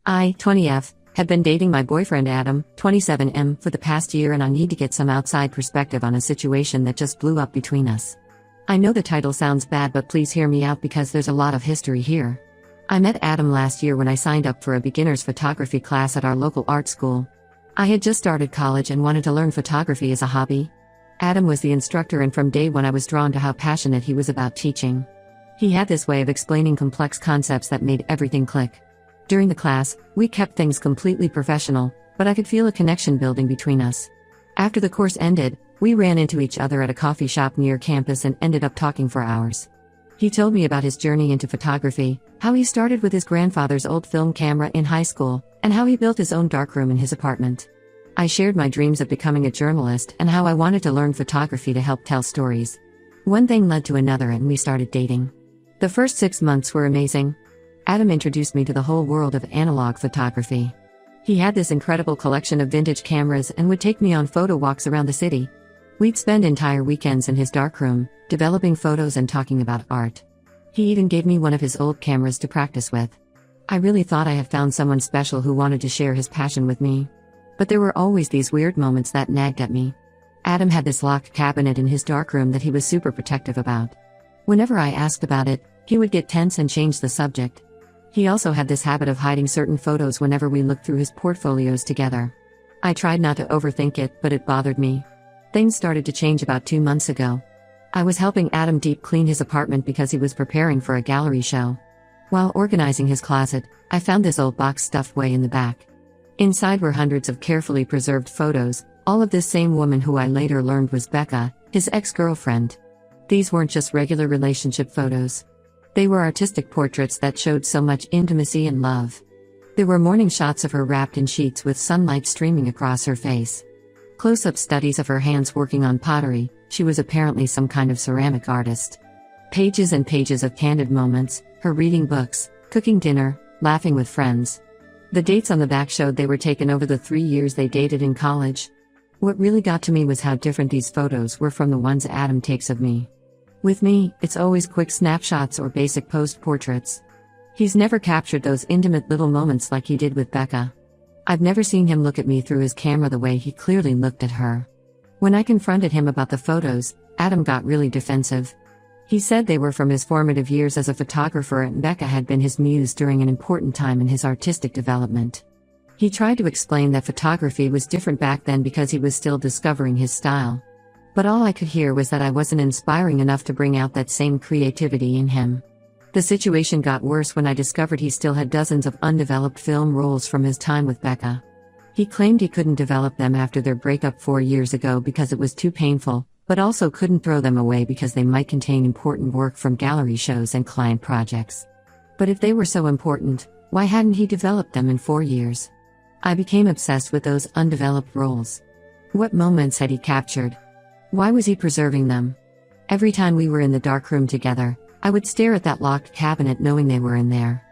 I, 20F, have been dating my boyfriend Adam, 27M, for the past year, and I need to get some outside perspective on a situation that just blew up between us. I know the title sounds bad, but please hear me out because there's a lot of history here. I met Adam last year when I signed up for a beginner's photography class at our local art school. I had just started college and wanted to learn photography as a hobby. Adam was the instructor, and from day one I was drawn to how passionate he was about teaching. He had this way of explaining complex concepts that made everything click. During the class, we kept things completely professional, but I could feel a connection building between us. After the course ended, we ran into each other at a coffee shop near campus and ended up talking for hours. He told me about his journey into photography, how he started with his grandfather's old film camera in high school, and how he built his own darkroom in his apartment. I shared my dreams of becoming a journalist and how I wanted to learn photography to help tell stories. One thing led to another and we started dating. The first 6 months were amazing. Adam introduced me to the whole world of analog photography. He had this incredible collection of vintage cameras and would take me on photo walks around the city. We'd spend entire weekends in his darkroom, developing photos and talking about art. He even gave me one of his old cameras to practice with. I really thought I had found someone special who wanted to share his passion with me. But there were always these weird moments that nagged at me. Adam had this locked cabinet in his darkroom that he was super protective about. Whenever I asked about it, he would get tense and change the subject. He also had this habit of hiding certain photos whenever we looked through his portfolios together. I tried not to overthink it, but it bothered me. Things started to change about 2 months ago. I was helping Adam deep clean his apartment because he was preparing for a gallery show. While organizing his closet, I found this old box stuffed way in the back. Inside were hundreds of carefully preserved photos, all of this same woman who I later learned was Becca, his ex-girlfriend. These weren't just regular relationship photos. They were artistic portraits that showed so much intimacy and love. There were morning shots of her wrapped in sheets with sunlight streaming across her face. Close-up studies of her hands working on pottery. She was apparently some kind of ceramic artist. Pages and pages of candid moments, her reading books, cooking dinner, laughing with friends. The dates on the back showed they were taken over the 3 years they dated in college. What really got to me was how different these photos were from the ones Adam takes of me. With me, it's always quick snapshots or basic posed portraits. He's never captured those intimate little moments like he did with Becca. I've never seen him look at me through his camera the way he clearly looked at her. When I confronted him about the photos, Adam got really defensive. He said they were from his formative years as a photographer and Becca had been his muse during an important time in his artistic development. He tried to explain that photography was different back then because he was still discovering his style. But all I could hear was that I wasn't inspiring enough to bring out that same creativity in him. The situation got worse when I discovered he still had dozens of undeveloped film rolls from his time with Becca. He claimed he couldn't develop them after their breakup 4 years ago because it was too painful, but also couldn't throw them away because they might contain important work from gallery shows and client projects. But if they were so important, why hadn't he developed them in 4 years? I became obsessed with those undeveloped rolls. What moments had he captured? Why was he preserving them? Every time we were in the darkroom together, I would stare at that locked cabinet knowing they were in there.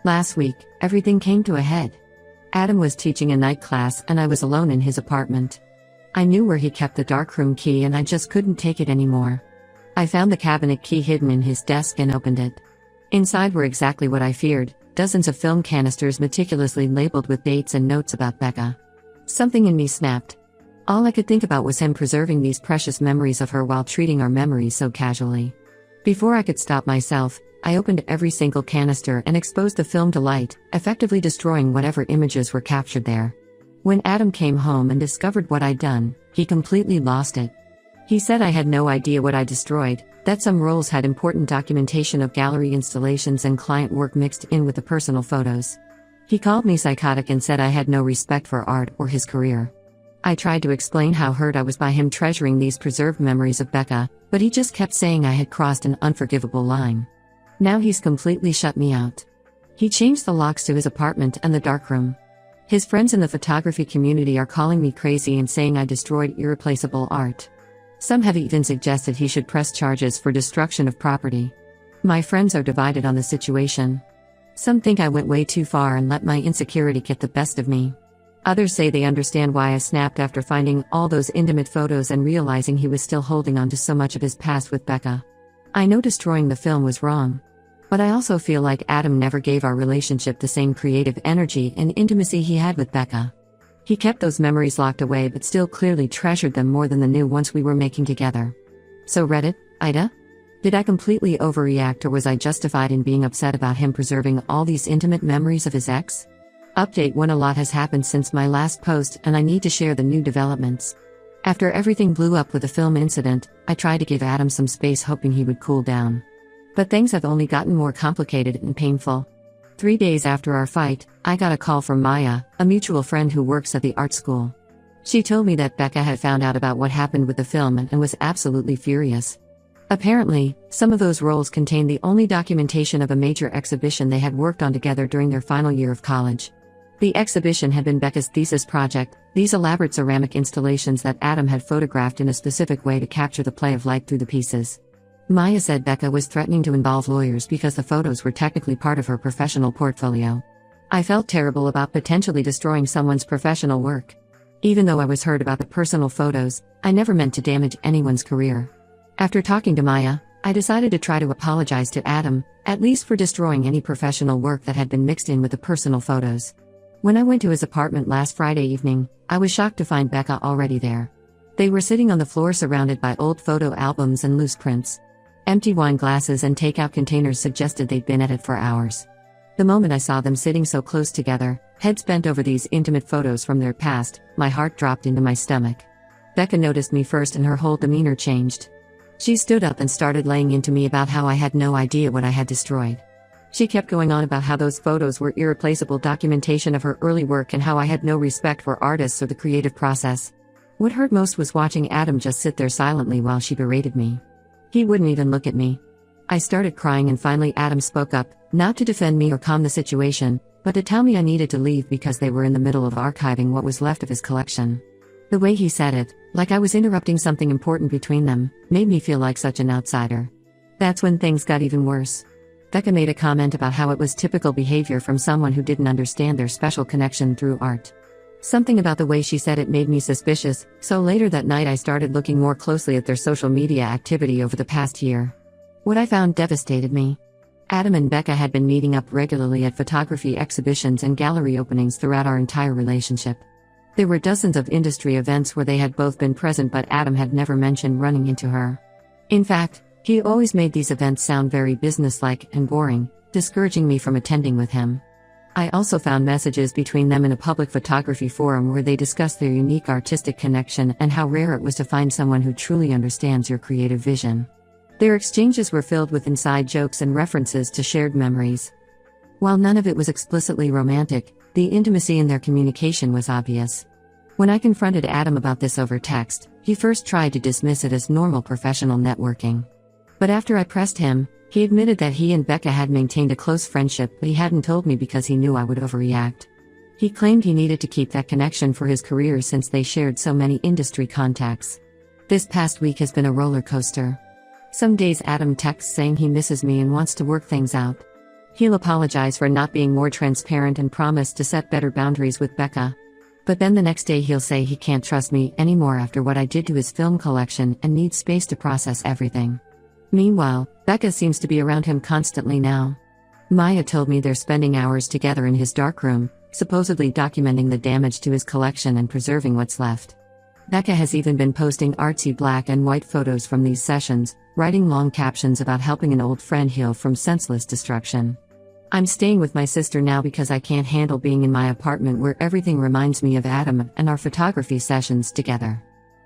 Last week, everything came to a head. Adam was teaching a night class and I was alone in his apartment. I knew where he kept the darkroom key and I just couldn't take it anymore. I found the cabinet key hidden in his desk and opened it. Inside were exactly what I feared, dozens of film canisters meticulously labeled with dates and notes about Becca. Something in me snapped. All I could think about was him preserving these precious memories of her while treating our memories so casually. Before I could stop myself, I opened every single canister and exposed the film to light, effectively destroying whatever images were captured there. When Adam came home and discovered what I'd done, he completely lost it. He said I had no idea what I destroyed, that some rolls had important documentation of gallery installations and client work mixed in with the personal photos. He called me psychotic and said I had no respect for art or his career. I tried to explain how hurt I was by him treasuring these preserved memories of Becca, but he just kept saying I had crossed an unforgivable line. Now he's completely shut me out. He changed the locks to his apartment and the darkroom. His friends in the photography community are calling me crazy and saying I destroyed irreplaceable art. Some have even suggested he should press charges for destruction of property. My friends are divided on the situation. Some think I went way too far and let my insecurity get the best of me. Others say they understand why I snapped after finding all those intimate photos and realizing he was still holding on to so much of his past with Becca. I know destroying the film was wrong. But I also feel like Adam never gave our relationship the same creative energy and intimacy he had with Becca. He kept those memories locked away but still clearly treasured them more than the new ones we were making together. So Reddit, Ida? Did I completely overreact, or was I justified in being upset about him preserving all these intimate memories of his ex? Update 1: A lot has happened since my last post and I need to share the new developments. After everything blew up with the film incident, I tried to give Adam some space hoping he would cool down. But things have only gotten more complicated and painful. 3 days after our fight, I got a call from Maya, a mutual friend who works at the art school. She told me that Becca had found out about what happened with the film and was absolutely furious. Apparently, some of those rolls contained the only documentation of a major exhibition they had worked on together during their final year of college. The exhibition had been Becca's thesis project, these elaborate ceramic installations that Adam had photographed in a specific way to capture the play of light through the pieces. Maya said Becca was threatening to involve lawyers because the photos were technically part of her professional portfolio. I felt terrible about potentially destroying someone's professional work. Even though I was hurt about the personal photos, I never meant to damage anyone's career. After talking to Maya, I decided to try to apologize to Adam, at least for destroying any professional work that had been mixed in with the personal photos. When I went to his apartment last Friday evening, I was shocked to find Becca already there. They were sitting on the floor surrounded by old photo albums and loose prints. Empty wine glasses and takeout containers suggested they'd been at it for hours. The moment I saw them sitting so close together, heads bent over these intimate photos from their past, my heart dropped into my stomach. Becca noticed me first and her whole demeanor changed. She stood up and started laying into me about how I had no idea what I had destroyed. She kept going on about how those photos were irreplaceable documentation of her early work and how I had no respect for artists or the creative process. What hurt most was watching Adam just sit there silently while she berated me. He wouldn't even look at me. I started crying and finally Adam spoke up, not to defend me or calm the situation, but to tell me I needed to leave because they were in the middle of archiving what was left of his collection. The way he said it, like I was interrupting something important between them, made me feel like such an outsider. That's when things got even worse. Becca made a comment about how it was typical behavior from someone who didn't understand their special connection through art. Something about the way she said it made me suspicious, so later that night I started looking more closely at their social media activity over the past year. What I found devastated me. Adam and Becca had been meeting up regularly at photography exhibitions and gallery openings throughout our entire relationship. There were dozens of industry events where they had both been present, but Adam had never mentioned running into her. In fact, he always made these events sound very businesslike and boring, discouraging me from attending with him. I also found messages between them in a public photography forum where they discussed their unique artistic connection and how rare it was to find someone who truly understands your creative vision. Their exchanges were filled with inside jokes and references to shared memories. While none of it was explicitly romantic, the intimacy in their communication was obvious. When I confronted Adam about this over text, he first tried to dismiss it as normal professional networking. But after I pressed him, he admitted that he and Becca had maintained a close friendship, but he hadn't told me because he knew I would overreact. He claimed he needed to keep that connection for his career since they shared so many industry contacts. This past week has been a roller coaster. Some days Adam texts saying he misses me and wants to work things out. He'll apologize for not being more transparent and promise to set better boundaries with Becca. But then the next day he'll say he can't trust me anymore after what I did to his film collection and needs space to process everything. Meanwhile, Becca seems to be around him constantly now. Maya told me they're spending hours together in his darkroom, supposedly documenting the damage to his collection and preserving what's left. Becca has even been posting artsy black and white photos from these sessions, writing long captions about helping an old friend heal from senseless destruction. I'm staying with my sister now because I can't handle being in my apartment where everything reminds me of Adam and our photography sessions together.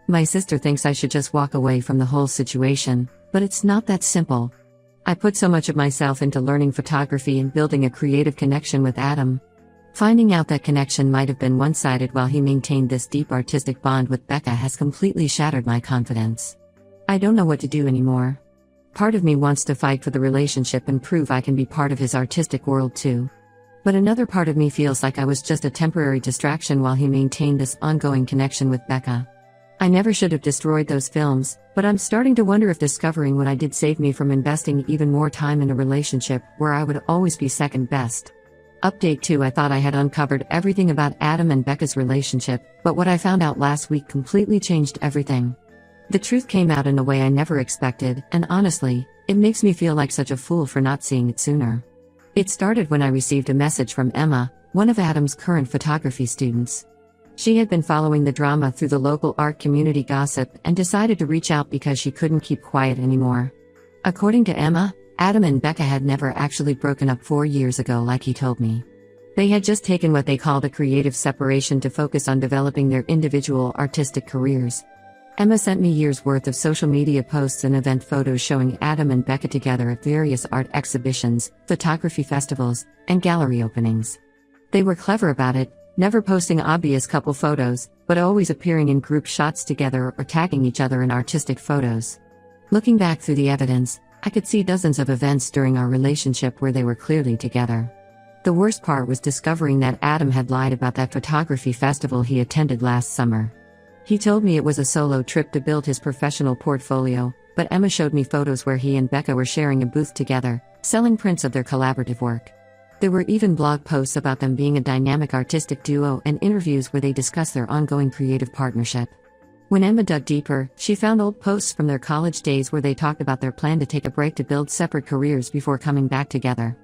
My sister thinks I should just walk away from the whole situation, but it's not that simple. I put so much of myself into learning photography and building a creative connection with Adam. Finding out that connection might have been one-sided while he maintained this deep artistic bond with Becca has completely shattered my confidence. I don't know what to do anymore. Part of me wants to fight for the relationship and prove I can be part of his artistic world too. But another part of me feels like I was just a temporary distraction while he maintained this ongoing connection with Becca. I never should have destroyed those films, but I'm starting to wonder if discovering what I did saved me from investing even more time in a relationship where I would always be second best. Update 2: I thought I had uncovered everything about Adam and Becca's relationship, but what I found out last week completely changed everything. The truth came out in a way I never expected, and honestly, It makes me feel like such a fool for not seeing it sooner. It started when I received a message from Emma, one of Adam's current photography students. She had been following the drama through the local art community gossip and decided to reach out because she couldn't keep quiet anymore. According to Emma, Adam and Becca had never actually broken up 4 years ago like he told me. They had just taken what they called a creative separation to focus on developing their individual artistic careers. Emma sent me years' worth of social media posts and event photos showing Adam and Becca together at various art exhibitions, photography festivals, and gallery openings. They were clever about it, never posting obvious couple photos, but always appearing in group shots together or tagging each other in artistic photos. Looking back through the evidence, I could see dozens of events during our relationship where they were clearly together. The worst part was discovering that Adam had lied about that photography festival he attended last summer. He told me it was a solo trip to build his professional portfolio, but Emma showed me photos where he and Becca were sharing a booth together, selling prints of their collaborative work. There were even blog posts about them being a dynamic artistic duo and interviews where they discussed their ongoing creative partnership. When Emma dug deeper, she found old posts from their college days where they talked about their plan to take a break to build separate careers before coming back together.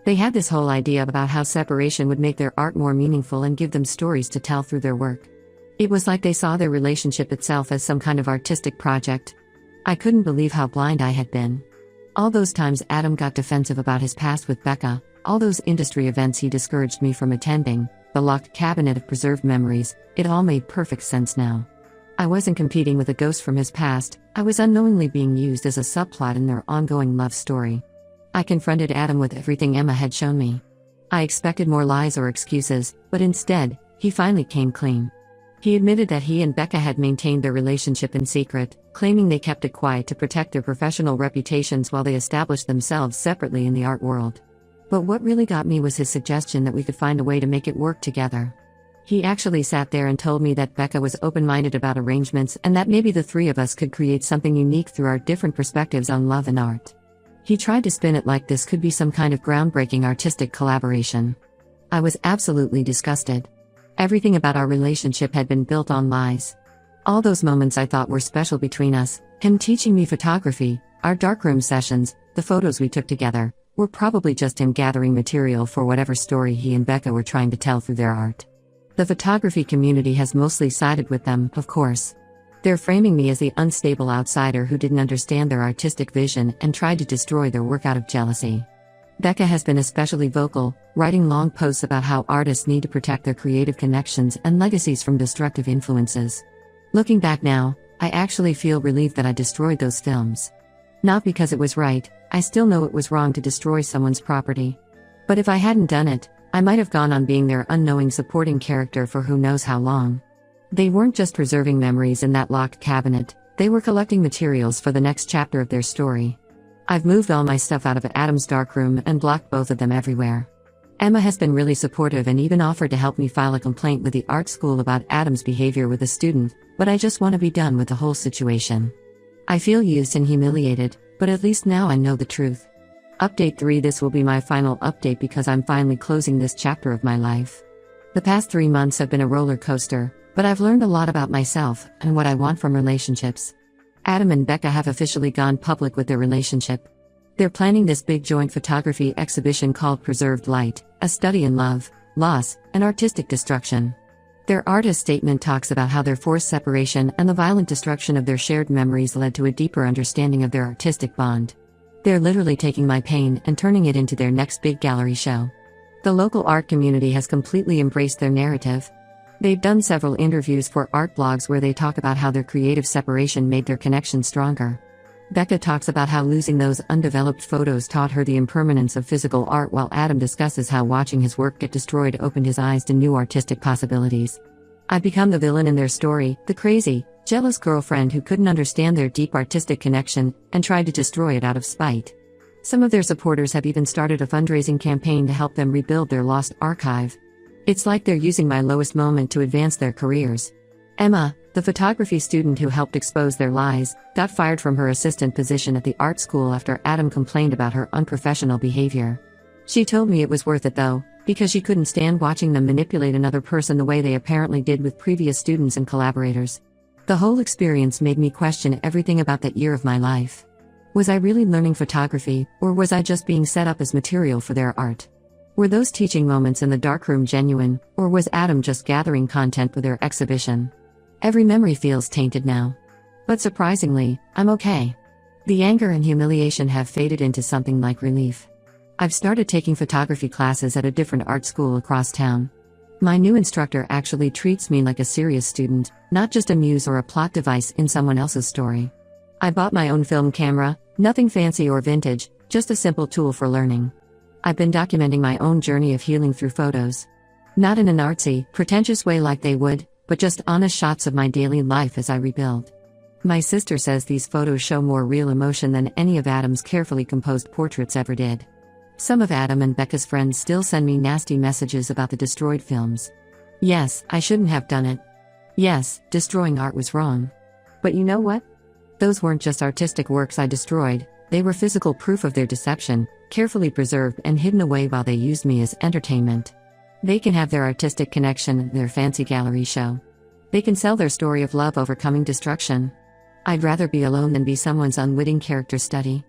They had this whole idea about how separation would make their art more meaningful and give them stories to tell through their work. It was like they saw their relationship itself as some kind of artistic project. I couldn't believe how blind I had been. All those times Adam got defensive about his past with Becca, all those industry events he discouraged me from attending, the locked cabinet of preserved memories, it all made perfect sense now. I wasn't competing with a ghost from his past, I was unknowingly being used as a subplot in their ongoing love story. I confronted Adam with everything Emma had shown me. I expected more lies or excuses, but instead, he finally came clean. He admitted that he and Becca had maintained their relationship in secret, claiming they kept it quiet to protect their professional reputations while they established themselves separately in the art world. But what really got me was his suggestion that we could find a way to make it work together. He actually sat there and told me that Becca was open-minded about arrangements and that maybe the three of us could create something unique through our different perspectives on love and art. He tried to spin it like this could be some kind of groundbreaking artistic collaboration. I was absolutely disgusted. Everything about our relationship had been built on lies. All those moments I thought were special between us, him teaching me photography, our darkroom sessions, the photos we took together, were probably just him gathering material for whatever story he and Becca were trying to tell through their art. The photography community has mostly sided with them, of course. They're framing me as the unstable outsider who didn't understand their artistic vision and tried to destroy their work out of jealousy. Becca has been especially vocal, writing long posts about how artists need to protect their creative connections and legacies from destructive influences. Looking back now, I actually feel relieved that I destroyed those films. Not because it was right, I still know it was wrong to destroy someone's property. But if I hadn't done it, I might have gone on being their unknowing supporting character for who knows how long. They weren't just preserving memories in that locked cabinet, they were collecting materials for the next chapter of their story. I've moved all my stuff out of Adam's darkroom and blocked both of them everywhere. Emma has been really supportive and even offered to help me file a complaint with the art school about Adam's behavior with a student, but I just want to be done with the whole situation. I feel used and humiliated, but at least now I know the truth. Update 3: This will be my final update because I'm finally closing this chapter of my life. The past 3 months have been a roller coaster, but I've learned a lot about myself and what I want from relationships. Adam and Becca have officially gone public with their relationship. They're planning this big joint photography exhibition called Preserved Light, a study in love, loss, and artistic destruction. Their artist statement talks about how their forced separation and the violent destruction of their shared memories led to a deeper understanding of their artistic bond. They're literally taking my pain and turning it into their next big gallery show. The local art community has completely embraced their narrative. They've done several interviews for art blogs where they talk about how their creative separation made their connection stronger. Becca talks about how losing those undeveloped photos taught her the impermanence of physical art, while Adam discusses how watching his work get destroyed opened his eyes to new artistic possibilities. I've become the villain in their story, the crazy, jealous girlfriend who couldn't understand their deep artistic connection and tried to destroy it out of spite. Some of their supporters have even started a fundraising campaign to help them rebuild their lost archive. It's like they're using my lowest moment to advance their careers. Emma, the photography student who helped expose their lies, got fired from her assistant position at the art school after Adam complained about her unprofessional behavior. She told me it was worth it though, because she couldn't stand watching them manipulate another person the way they apparently did with previous students and collaborators. The whole experience made me question everything about that year of my life. Was I really learning photography, or was I just being set up as material for their art? Were those teaching moments in the darkroom genuine, or was Adam just gathering content for their exhibition? Every memory feels tainted now. But surprisingly, I'm okay. The anger and humiliation have faded into something like relief. I've started taking photography classes at a different art school across town. My new instructor actually treats me like a serious student, not just a muse or a plot device in someone else's story. I bought my own film camera, nothing fancy or vintage, just a simple tool for learning. I've been documenting my own journey of healing through photos. Not in an artsy, pretentious way like they would, but just honest shots of my daily life as I rebuild. My sister says these photos show more real emotion than any of Adam's carefully composed portraits ever did. Some of Adam and Becca's friends still send me nasty messages about the destroyed films. Yes, I shouldn't have done it. Yes, destroying art was wrong. But you know what? Those weren't just artistic works I destroyed, they were physical proof of their deception, carefully preserved and hidden away while they used me as entertainment. They can have their artistic connection, their fancy gallery show. They can sell their story of love overcoming destruction. I'd rather be alone than be someone's unwitting character study.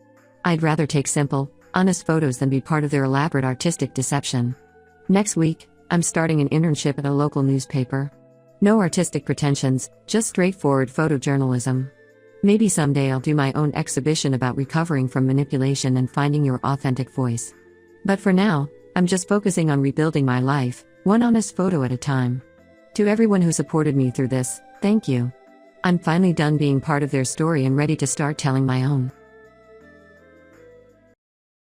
I'd rather take simple, honest photos than be part of their elaborate artistic deception. Next week, I'm starting an internship at a local newspaper. No artistic pretensions, just straightforward photojournalism. Maybe someday I'll do my own exhibition about recovering from manipulation and finding your authentic voice. But for now, I'm just focusing on rebuilding my life, one honest photo at a time. To everyone who supported me through this, thank you. I'm finally done being part of their story and ready to start telling my own.